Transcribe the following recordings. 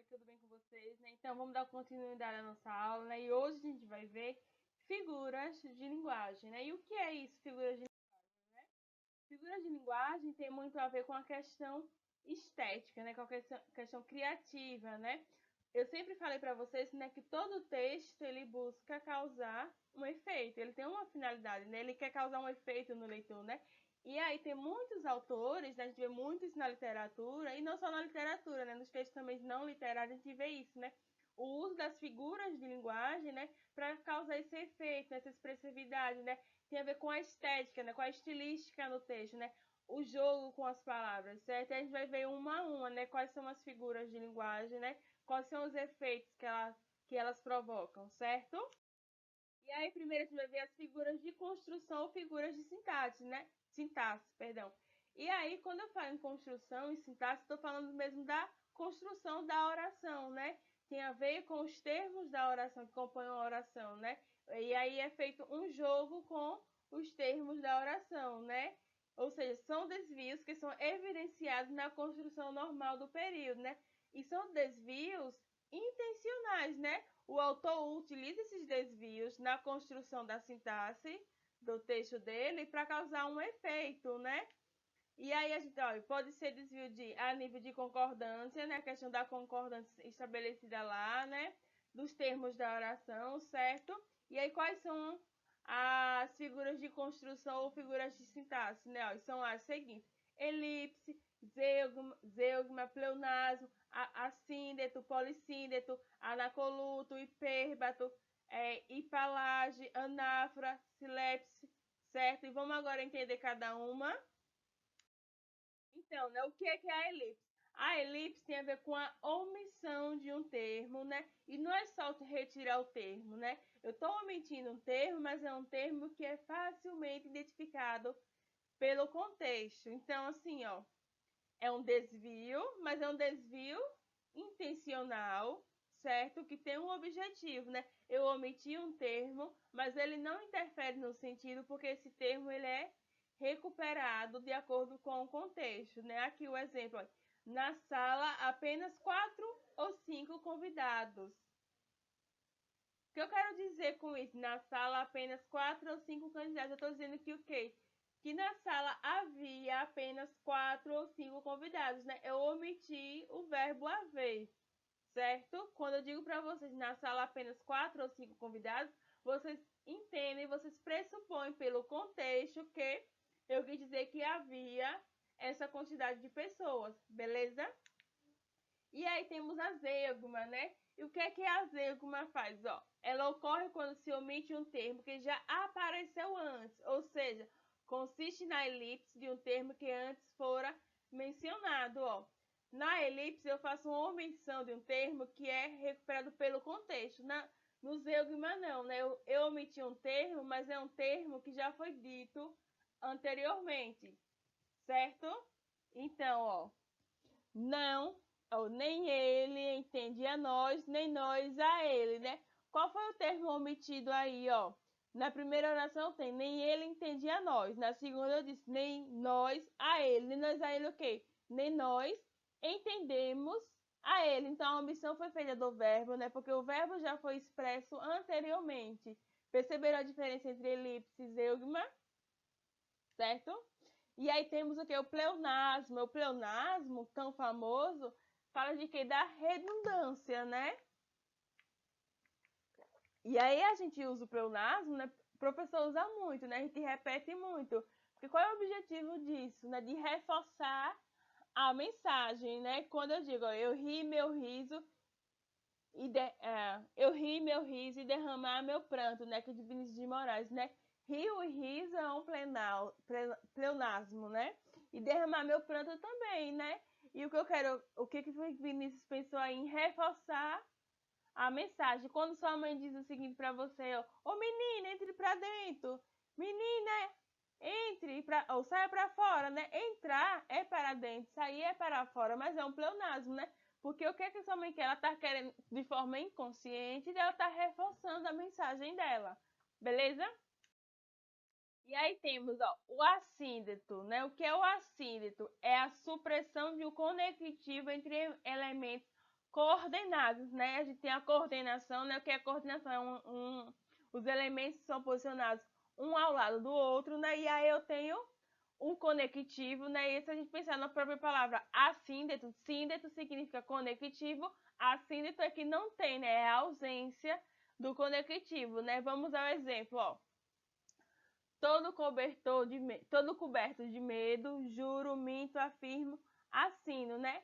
tudo bem com vocês, né? Então vamos dar continuidade à nossa aula, né? E hoje a gente vai ver figuras de linguagem, né? E o que é isso, figuras de linguagem, né? Figuras de linguagem tem muito a ver com a questão estética, né? Com a questão criativa, né? Eu sempre falei para vocês, né, que todo texto ele busca causar um efeito, ele tem uma finalidade, né? Ele quer causar um efeito no leitor, né? E aí tem muitos autores, né? A gente vê muito isso na literatura, e não só na literatura, né? Nos textos também não literários a gente vê isso, né? O uso das figuras de linguagem, né? Para causar esse efeito, essa expressividade, né? Tem a ver com a estética, né? Com a estilística no texto, né? O jogo com as palavras, certo? A gente vai ver uma a uma, né? Quais são as figuras de linguagem, né? Quais são os efeitos que elas provocam, certo? E aí, primeiro a gente vai ver as figuras de construção ou figuras de sintaxe, né? Sintaxe, perdão. E aí, quando eu falo em construção e sintaxe, estou falando mesmo da construção da oração, né? Tem a ver com os termos da oração que compõem a oração, né? E aí é feito um jogo com os termos da oração, né? Ou seja, são desvios que são evidenciados na construção normal do período, né? E são desvios intencionais, né? O autor utiliza esses desvios na construção da sintaxe do texto dele para causar um efeito, né? E aí a gente, olha, pode ser desvio a nível de concordância, né? A questão da concordância estabelecida lá, né? Dos termos da oração, certo? E aí quais são as figuras de construção ou figuras de sintaxe, né? Olha, são as seguintes: elipse, zeugma, pleonasmo, assíndeto, polissíndeto, anacoluto, hipérbato, hipalage, anáfora, silepse, certo? E vamos agora entender cada uma. Então, né, o que é a elipse? A elipse tem a ver com a omissão de um termo, né? E não é só retirar o termo, né? Eu estou omitindo um termo, mas é um termo que é facilmente identificado pelo contexto. Então, assim, ó, é um desvio, mas é um desvio intencional, certo? Que tem um objetivo, né? Eu omiti um termo, mas ele não interfere no sentido, porque esse termo ele é recuperado de acordo com o contexto, né? Aqui o exemplo, ó. Na sala apenas 4 ou 5 convidados. O que eu quero dizer com isso? Na sala apenas 4 ou 5 convidados. Eu estou dizendo que o quê? Que na sala havia apenas 4 ou 5 convidados, né? Eu omiti o verbo haver, certo? Quando eu digo para vocês na sala apenas 4 ou 5 convidados, vocês entendem, vocês pressupõem pelo contexto que eu quis dizer que havia essa quantidade de pessoas, beleza? E aí temos a zeugma, né? E o que a zeugma faz? Ó, ela ocorre quando se omite um termo que já apareceu antes, ou seja, consiste na elipse de um termo que antes fora mencionado. Ó. Na elipse eu faço uma omissão de um termo que é recuperado pelo contexto. No zeugma não, né? Eu omiti um termo, mas é um termo que já foi dito anteriormente, certo? Então, ó, não, ou nem ele entende a nós, nem nós a ele, né? Qual foi o termo omitido aí, ó? Na primeira oração tem nem ele entende a nós. Na segunda eu disse nem nós a ele. Nem nós a ele o quê? Nem nós entendemos a ele. Então a omissão foi feita do verbo, né? Porque o verbo já foi expresso anteriormente. Perceberam a diferença entre elipse e zeugma? Certo? E aí temos o que? O pleonasmo. O pleonasmo, tão famoso, fala de que? Da redundância, né? E aí a gente usa o pleonasmo, né? O professor usa muito, né? A gente repete muito. Porque qual é o objetivo disso, né? De reforçar a mensagem, né? Quando eu digo, ó, eu ri meu riso eu ri meu riso e derramar meu pranto, né? Que é de Vinícius de Moraes, né? Rio e riso é um pleonasmo, né? E derramar meu pranto também, né? E o que eu quero, o que Vinícius pensou aí em reforçar a mensagem. Quando sua mãe diz o seguinte para você, ó, ô menina, entre para dentro. Menina, entre ou saia para fora, né? Entrar é para dentro, sair é para fora, mas é um pleonasmo, né? Porque o que que sua mãe quer? Ela tá querendo de forma inconsciente e ela tá reforçando a mensagem dela. Beleza? E aí temos, ó, o assíndeto, né? O que é o assíndeto? É a supressão de um conectivo entre elementos coordenados, né? A gente tem a coordenação, né? O que é coordenação? Os elementos são posicionados um ao lado do outro, né? E aí eu tenho um conectivo, né? E se a gente pensar na própria palavra assíndeto, síndeto significa conectivo, assíndeto é que não tem, né? É a ausência do conectivo, né? Vamos ao exemplo, ó. Todo coberto de medo, juro, minto, afirmo, assino, né?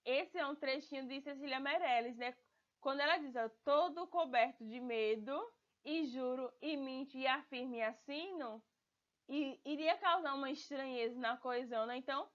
Esse é um trechinho de Cecília Meirelles, né? Quando ela diz, ó, todo coberto de medo, e juro, e minto, e afirmo, e assino, e iria causar uma estranheza na coesão, né? Então,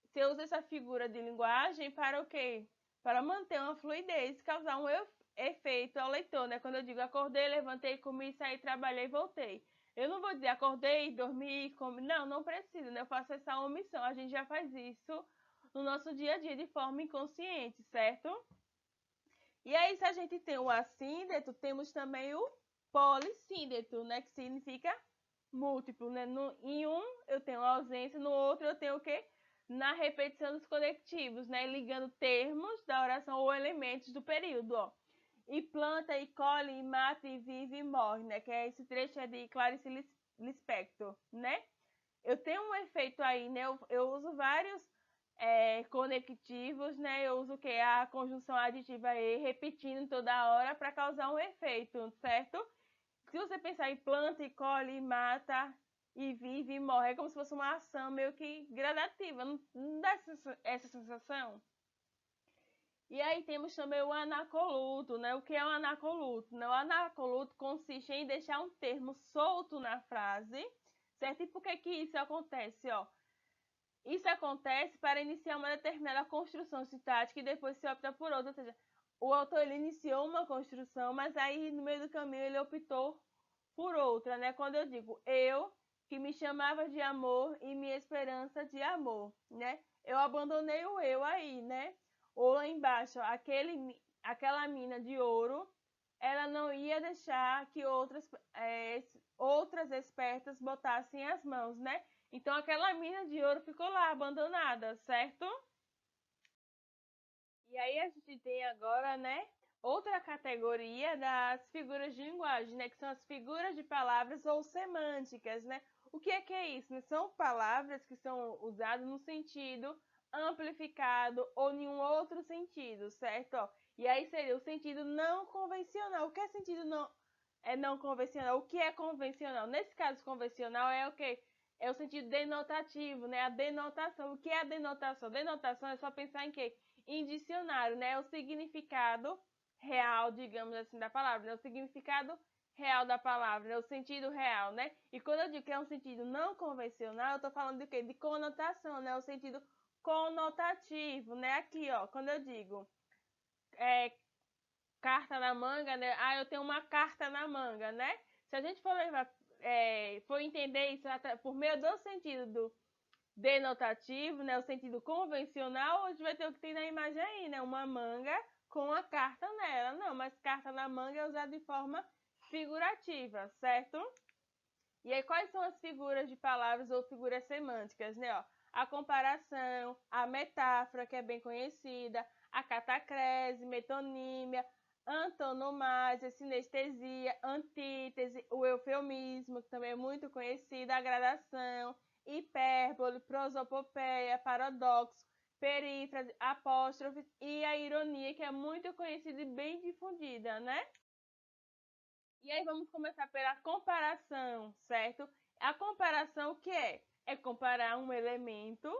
você usa essa figura de linguagem para o quê? Para manter uma fluidez, causar um efeito ao leitor, né? Quando eu digo acordei, levantei, comi, saí, trabalhei, voltei. Eu não vou dizer acordei, dormi, comi. Não, não precisa, né? Eu faço essa omissão. A gente já faz isso no nosso dia a dia de forma inconsciente, certo? E aí, se a gente tem o assíndeto, temos também o polissíndeto, né? Que significa múltiplo, né? Em um eu tenho ausência, no outro eu tenho o quê? Na repetição dos conectivos, né? Ligando termos da oração ou elementos do período, ó. E planta, e colhe, e mata, e vive, e morre, né? Que é esse trecho de Clarice Lispector, né? Eu tenho um efeito aí, né? Eu uso vários conectivos, né? Eu uso o que? A conjunção aditiva e repetindo toda hora para causar um efeito, certo? Se você pensar em planta, e colhe, e mata, e vive, e morre, é como se fosse uma ação meio que gradativa, não dá essa sensação? E aí temos também o anacoluto, né? O que é o anacoluto? Né? O anacoluto consiste em deixar um termo solto na frase, certo? E por que que isso acontece, ó? Isso acontece para iniciar uma determinada construção sintática e depois se opta por outra, ou seja, o autor ele iniciou uma construção, mas aí no meio do caminho ele optou por outra, né? Quando eu digo eu, que me chamava de amor e minha esperança de amor, né? Eu abandonei o eu aí, né? Ou lá embaixo, aquela mina de ouro, ela não ia deixar que outras espertas botassem as mãos, né? Então aquela mina de ouro ficou lá abandonada, certo? E aí a gente tem agora, né, outra categoria das figuras de linguagem, né, que são as figuras de palavras ou semânticas, né? O que é isso? Né? São palavras que são usadas no sentido amplificado ou em um outro sentido, certo? Ó, e aí seria o sentido não convencional. O que é sentido não convencional? O que é convencional? Nesse caso, convencional é o quê? É o sentido denotativo, né? A denotação. O que é a denotação? Denotação é só pensar em quê? Em dicionário, né? O significado real, digamos assim, da palavra, né? O significado real da palavra, né? O sentido real, né? E quando eu digo que é um sentido não convencional, eu tô falando de quê? De conotação, né? O sentido conotativo, né? Aqui, ó, quando eu digo carta na manga, né? Ah, eu tenho uma carta na manga, né? Se a gente for entender isso por meio do sentido denotativo, né, o sentido convencional, a gente vai ter o que tem na imagem aí, né, uma manga com a carta nela. Não, mas carta na manga é usada de forma figurativa, certo? E aí, quais são as figuras de palavras ou figuras semânticas, né? Ó, a comparação, a metáfora, que é bem conhecida, a catacrese, metonímia, antonomásia, sinestesia, antítese, o eufemismo, que também é muito conhecido, a gradação, hipérbole, prosopopeia, paradoxo, perífrase, apóstrofe e a ironia, que é muito conhecida e bem difundida, né? E aí vamos começar pela comparação, certo? A comparação o que é? É comparar um elemento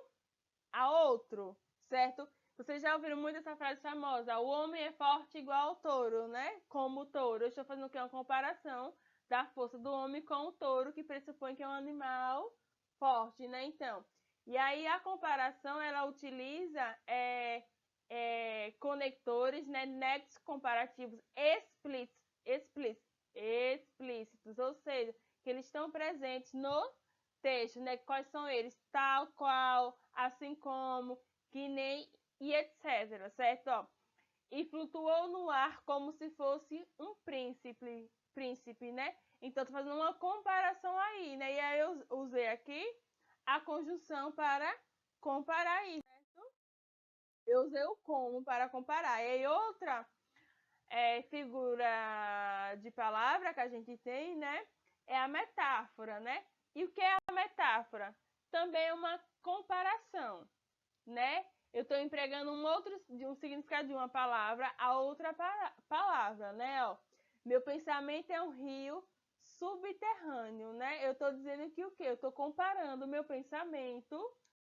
a outro, certo? Vocês já ouviram muito essa frase famosa, o homem é forte igual ao touro, né? Como o touro. Eu estou fazendo aqui uma comparação da força do homem com o touro, que pressupõe que é um animal forte, né? Então, e aí a comparação, ela utiliza conectores, né? Nexos comparativos explícitos, ou seja, que eles estão presentes no texto, né? Quais são eles? Tal qual, assim como, que nem e etc, certo? Ó, e flutuou no ar como se fosse um príncipe, né? Então, tô fazendo uma comparação aí, né? E aí eu usei aqui a conjunção para comparar isso, certo? Eu usei o como para comparar. E aí outra figura de palavra que a gente tem, né? É a metáfora, né? E o que é a metáfora? Também é uma comparação, né? Eu estou empregando um significado de uma palavra a outra palavra, né? Ó, meu pensamento é um rio subterrâneo, né? Eu estou dizendo que o quê? Eu estou comparando o meu pensamento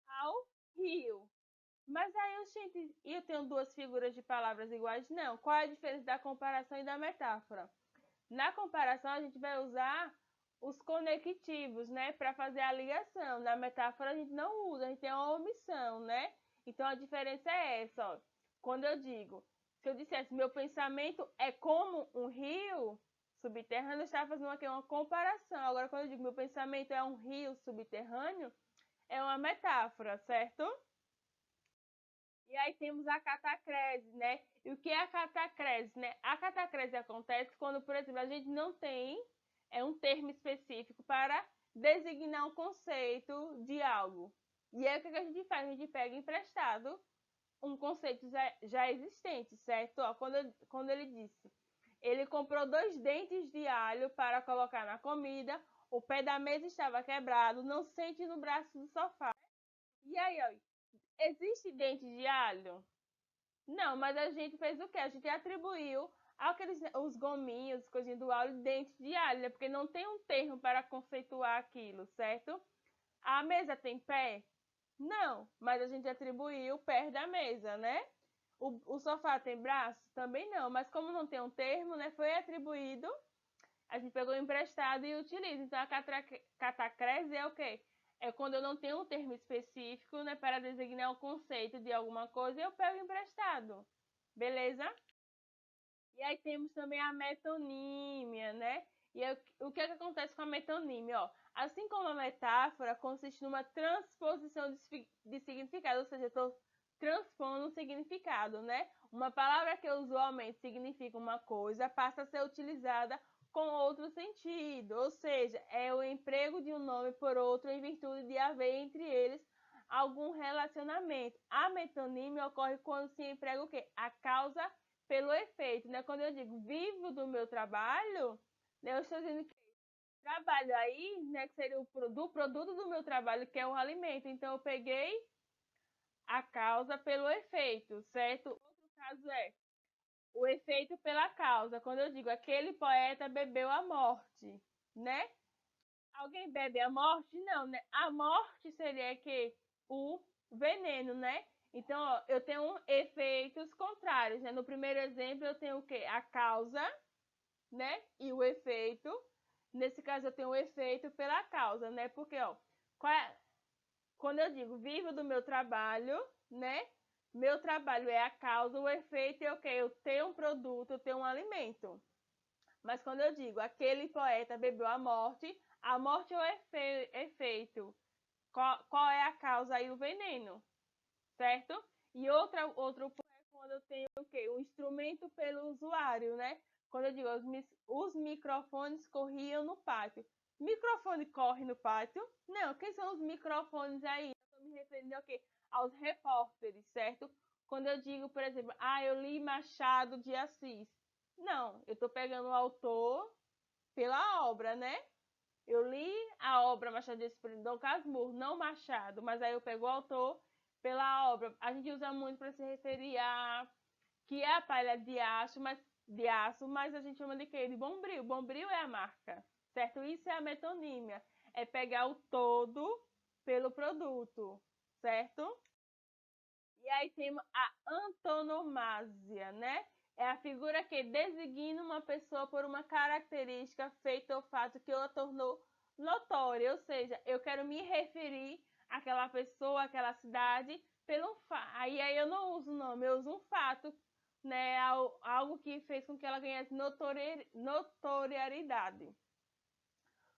ao rio. Mas aí, gente, eu tenho duas figuras de palavras iguais? Não. Qual é a diferença da comparação e da metáfora? Na comparação, a gente vai usar os conectivos, né, para fazer a ligação. Na metáfora, a gente não usa, a gente tem uma omissão, né? Então, a diferença é essa, ó. Quando eu digo, se eu dissesse, meu pensamento é como um rio subterrâneo, eu estava fazendo aqui uma comparação. Agora, quando eu digo, meu pensamento é um rio subterrâneo, é uma metáfora, certo? E aí temos a catacrese, né? E o que é a catacrese, né? A catacrese acontece quando, por exemplo, a gente não tem um termo específico para designar um conceito de algo. E aí o que a gente faz? A gente pega emprestado um conceito já existente, certo? Ó, quando ele disse, ele comprou 2 dentes de alho para colocar na comida, o pé da mesa estava quebrado, não sente no braço do sofá. E aí, ó, existe dente de alho? Não, mas a gente fez o quê? A gente atribuiu os gominhos, coisinhas do alho, dentes de alho, né? Porque não tem um termo para conceituar aquilo, certo? A mesa tem pé? Não, mas a gente atribuiu o pé da mesa, né? O sofá tem braço? Também não, mas como não tem um termo, né? Foi atribuído, a gente pegou emprestado e utiliza. Então, a catacrese é o quê? É quando eu não tenho um termo específico, né, para designar o conceito de alguma coisa, eu pego emprestado. Beleza? E aí temos também a metonímia, né? E aí, o que é que acontece com a metonímia? Ó, assim como a metáfora consiste numa transposição de significado, ou seja, eu estou transpondo um significado, né? Uma palavra que usualmente significa uma coisa passa a ser utilizada com outro sentido, ou seja, é o emprego de um nome por outro em virtude de haver entre eles algum relacionamento. A metonímia ocorre quando se emprega o quê? A causa pelo efeito, né? Quando eu digo vivo do meu trabalho, né, eu estou dizendo que trabalho aí, né, que seria do produto do meu trabalho, que é o alimento. Então, eu peguei a causa pelo efeito, certo? Outro caso é o efeito pela causa. Quando eu digo aquele poeta bebeu a morte, né? Alguém bebe a morte? Não, né? A morte seria que o veneno, né? Então, ó, eu tenho efeitos contrários, né? No primeiro exemplo, eu tenho o quê? A causa, né? E o efeito. Nesse caso, eu tenho o efeito pela causa, né? Porque, ó, quando eu digo vivo do meu trabalho, né? Meu trabalho é a causa, o efeito é o quê? Eu tenho um produto, eu tenho um alimento. Mas quando eu digo aquele poeta bebeu a morte é o efeito. Qual é a causa aí? O veneno, certo? E outro ponto é quando eu tenho o quê? O instrumento pelo usuário, né? Quando eu digo os microfones corriam no pátio. Microfone corre no pátio? Não, quem são os microfones aí? Eu estou me referindo ao quê? Aos repórteres, certo? Quando eu digo, por exemplo, eu li Machado de Assis. Não, eu estou pegando o autor pela obra, né? Eu li a obra Machado de Assis por Dom Casmurro, não Machado, mas aí eu pego o autor pela obra. A gente usa muito para se referir a que é a palha de aço, mas a gente chama de quê? De bombril. Bombril é a marca, certo? Isso é a metonímia, é pegar o todo pelo produto, certo? E aí temos a antonomasia, né? É a figura que designa uma pessoa por uma característica, feito ou fato que o tornou notória. Ou seja, eu quero me referir àquela pessoa, àquela cidade, pelo fato. Aí eu não uso o nome, eu uso um fato, né? Algo que fez com que ela ganhasse notoriedade.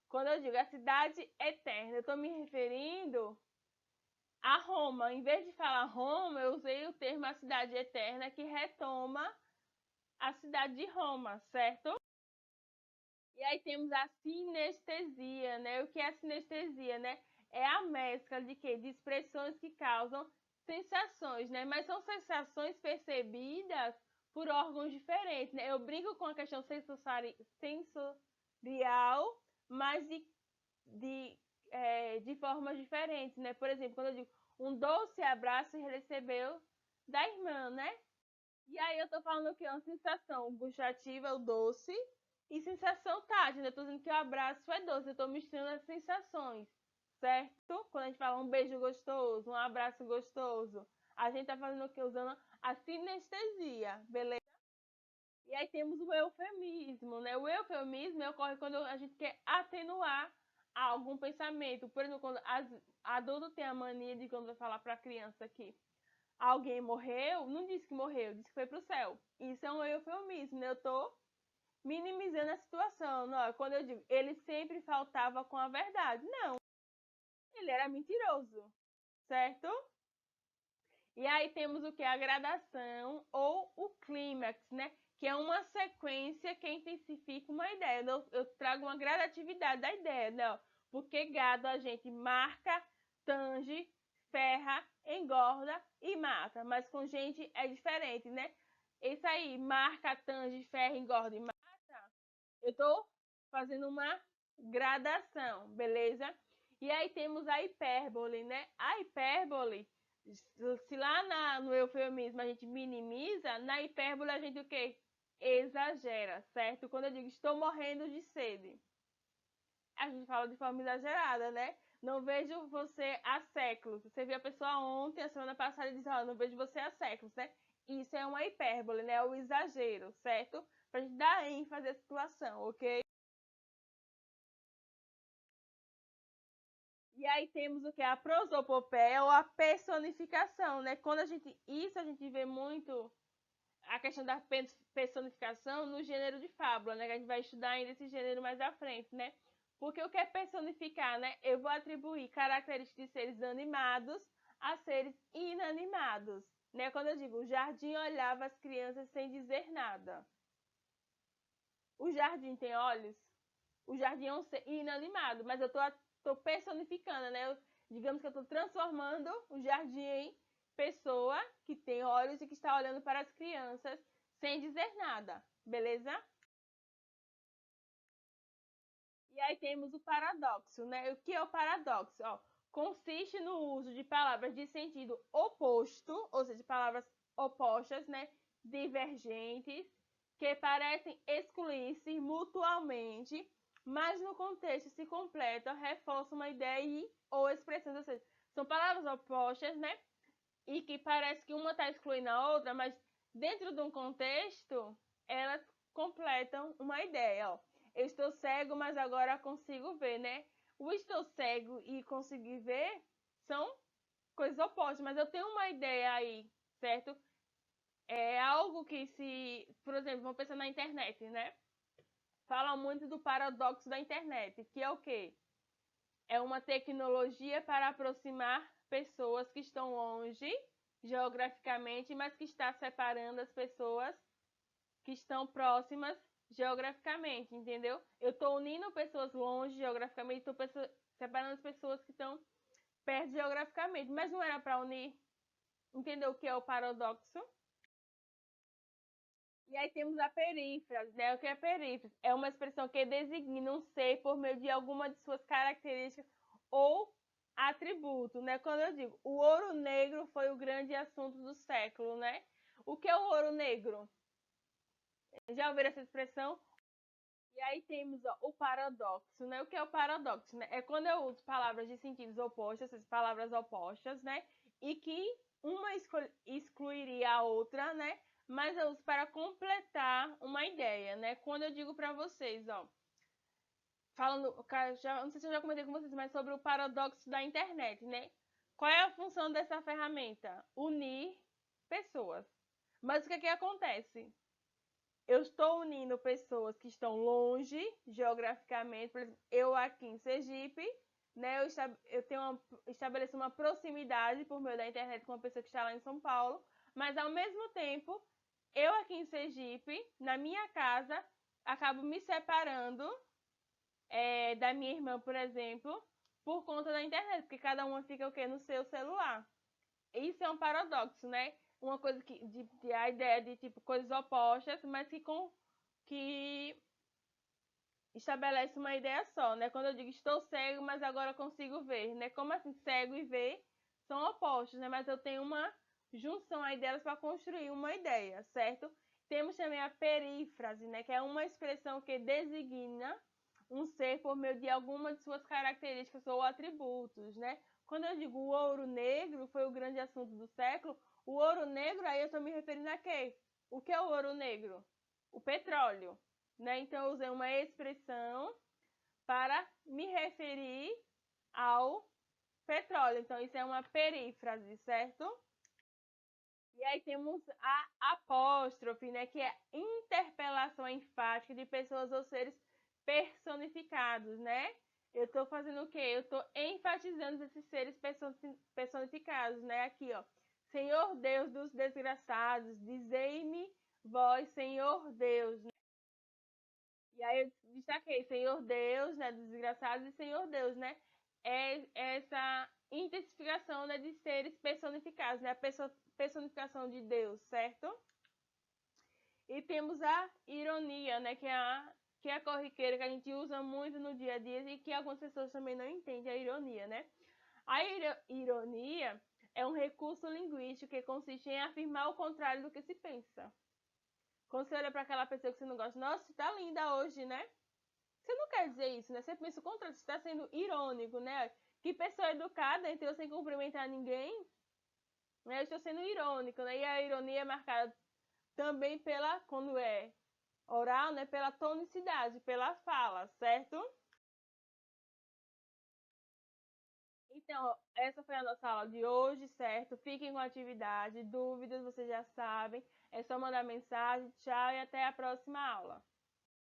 Quando eu digo a cidade eterna, eu estou me referindo a Roma. Em vez de falar Roma, eu usei o termo a cidade eterna, que retoma a cidade de Roma, certo? E aí temos a sinestesia, né? O que é a sinestesia, né? É a mescla de quê? De expressões que causam sensações, né? Mas são sensações percebidas por órgãos diferentes, né? Eu brinco com a questão sensorial, mas de formas diferentes, né? Por exemplo, quando eu digo um doce abraço recebeu da irmã, né? E aí eu tô falando que é uma sensação gustativa, o doce, e sensação tátil, né? Eu tô dizendo que o abraço é doce, eu tô misturando as sensações, certo? Quando a gente fala um beijo gostoso, um abraço gostoso, a gente tá fazendo o que? Usando a sinestesia, beleza? E aí temos o eufemismo, né? O eufemismo ocorre quando a gente quer atenuar algum pensamento. Por exemplo, quando adulto tem a mania de quando vai falar para a criança que alguém morreu, não disse que morreu, disse que foi pro céu. Isso é um eufemismo, né? Eu tô minimizando a situação. Não, quando eu digo, ele sempre faltava com a verdade. Não, ele era mentiroso, certo? E aí temos o que? A gradação ou o clímax, né? Que é uma sequência que intensifica uma ideia. Eu trago uma gradatividade da ideia, né? Porque gado a gente marca, tange, ferra, engorda e mata. Mas com gente é diferente, né? Isso aí, marca, tange, ferra, engorda e mata. Eu tô fazendo uma gradação, beleza? E aí temos a hipérbole, né? A hipérbole, se lá no eufemismo a gente minimiza, na hipérbole a gente o quê? Exagera, certo? Quando eu digo estou morrendo de sede, a gente fala de forma exagerada, né? Não vejo você há séculos. Você viu a pessoa ontem, a semana passada, e diz, ó, não vejo você há séculos, né? Isso é uma hipérbole, né? É o exagero, certo? Pra gente dar ênfase à situação, ok? E aí temos o que? A prosopopeia ou a personificação, né? Quando a gente vê muito a questão da personificação no gênero de fábula, né? Que a gente vai estudar ainda esse gênero mais à frente, né? Porque o que é personificar, né? Eu vou atribuir características de seres animados a seres inanimados, né? Quando eu digo o jardim olhava as crianças sem dizer nada. O jardim tem olhos? O jardim é um ser inanimado, mas eu tô personificando, né? Digamos que eu tô transformando o jardim em pessoa que tem olhos e que está olhando para as crianças sem dizer nada, beleza? E aí temos o paradoxo, né? O que é o paradoxo? Ó, consiste no uso de palavras de sentido oposto, ou seja, palavras opostas, né? Divergentes, que parecem excluir-se mutuamente, mas no contexto se completam, reforçam uma ideia ou expressão, ou seja, são palavras opostas, né? E que parece que uma está excluindo a outra, mas dentro de um contexto, elas completam uma ideia, ó. Eu estou cego, mas agora consigo ver, né? O estou cego e conseguir ver são coisas opostas, mas eu tenho uma ideia aí, certo? É algo que se, por exemplo, vamos pensar na internet, né? Fala muito do paradoxo da internet, que é o quê? É uma tecnologia para aproximar pessoas que estão longe geograficamente, mas que está separando as pessoas que estão próximas geograficamente, entendeu? Eu estou unindo pessoas longe geograficamente, estou separando as pessoas que estão perto geograficamente, mas não era para unir. Entendeu o que é o paradoxo? E aí temos a perífrase, né? O que é perífrase? É uma expressão que designa um ser por meio de alguma de suas características ou atributo, né? Quando eu digo o ouro negro foi o grande assunto do século, né? O que é o ouro negro? Já ouviram essa expressão? E aí temos ó, o paradoxo, né? O que é o paradoxo, né? É quando eu uso palavras de sentidos opostos, essas palavras opostas, né? E que uma excluiria a outra, né? Mas eu uso para completar uma ideia, né? Quando eu digo para vocês, ó, falando, já, não sei se eu já comentei com vocês, mas sobre o paradoxo da internet, né? Qual é a função dessa ferramenta? Unir pessoas. Mas o que é que acontece? Eu estou unindo pessoas que estão longe geograficamente, por exemplo, eu aqui em Sergipe, né? Estabeleço uma proximidade por meio da internet com uma pessoa que está lá em São Paulo, mas ao mesmo tempo, eu aqui em Sergipe, na minha casa, acabo me separando da minha irmã, por exemplo, por conta da internet, porque cada uma fica o quê? No seu celular. isso é um paradoxo, né? Uma coisa de a ideia de tipo coisas opostas, mas que estabelece uma ideia só, né? Quando eu digo estou cego, mas agora consigo ver, né? Como assim cego e ver são opostos, né? Mas eu tenho uma junção aí delas para construir uma ideia, certo? Temos também a perífrase, né? Que é uma expressão que designa um ser por meio de alguma de suas características ou atributos, né? Quando eu digo o ouro negro foi o grande assunto do século, o ouro negro aí eu estou me referindo a quê? O que é o ouro negro? O petróleo, né? Então eu usei uma expressão para me referir ao petróleo. Então isso é uma perífrase, certo? E aí temos a apóstrofe, né, que é interpelação enfática de pessoas ou seres personificados, né? Eu estou fazendo o quê? Eu estou enfatizando esses seres personificados, né? Aqui, ó. Senhor Deus dos desgraçados, dizei-me vós, Senhor Deus. E aí eu destaquei Senhor Deus, né, dos desgraçados e Senhor Deus, né? É essa intensificação, né, de seres personificados, né? A personificação de Deus, certo? E temos a ironia, né, que é a corriqueira que a gente usa muito no dia a dia e que algumas pessoas também não entendem a ironia, né? A ironia é um recurso linguístico que consiste em afirmar o contrário do que se pensa. Quando você olha para aquela pessoa que você não gosta, nossa, você tá linda hoje, né? Você não quer dizer isso, né? Você pensa o contrário, você está sendo irônico, né? Que pessoa educada entrou sem cumprimentar ninguém, né? Eu estou sendo irônico, né? E a ironia é marcada também pela, quando é oral, né? Pela tonicidade, pela fala, certo? Então, essa foi a nossa aula de hoje, certo? Fiquem com a atividade, dúvidas, vocês já sabem. É só mandar mensagem. Tchau e até a próxima aula.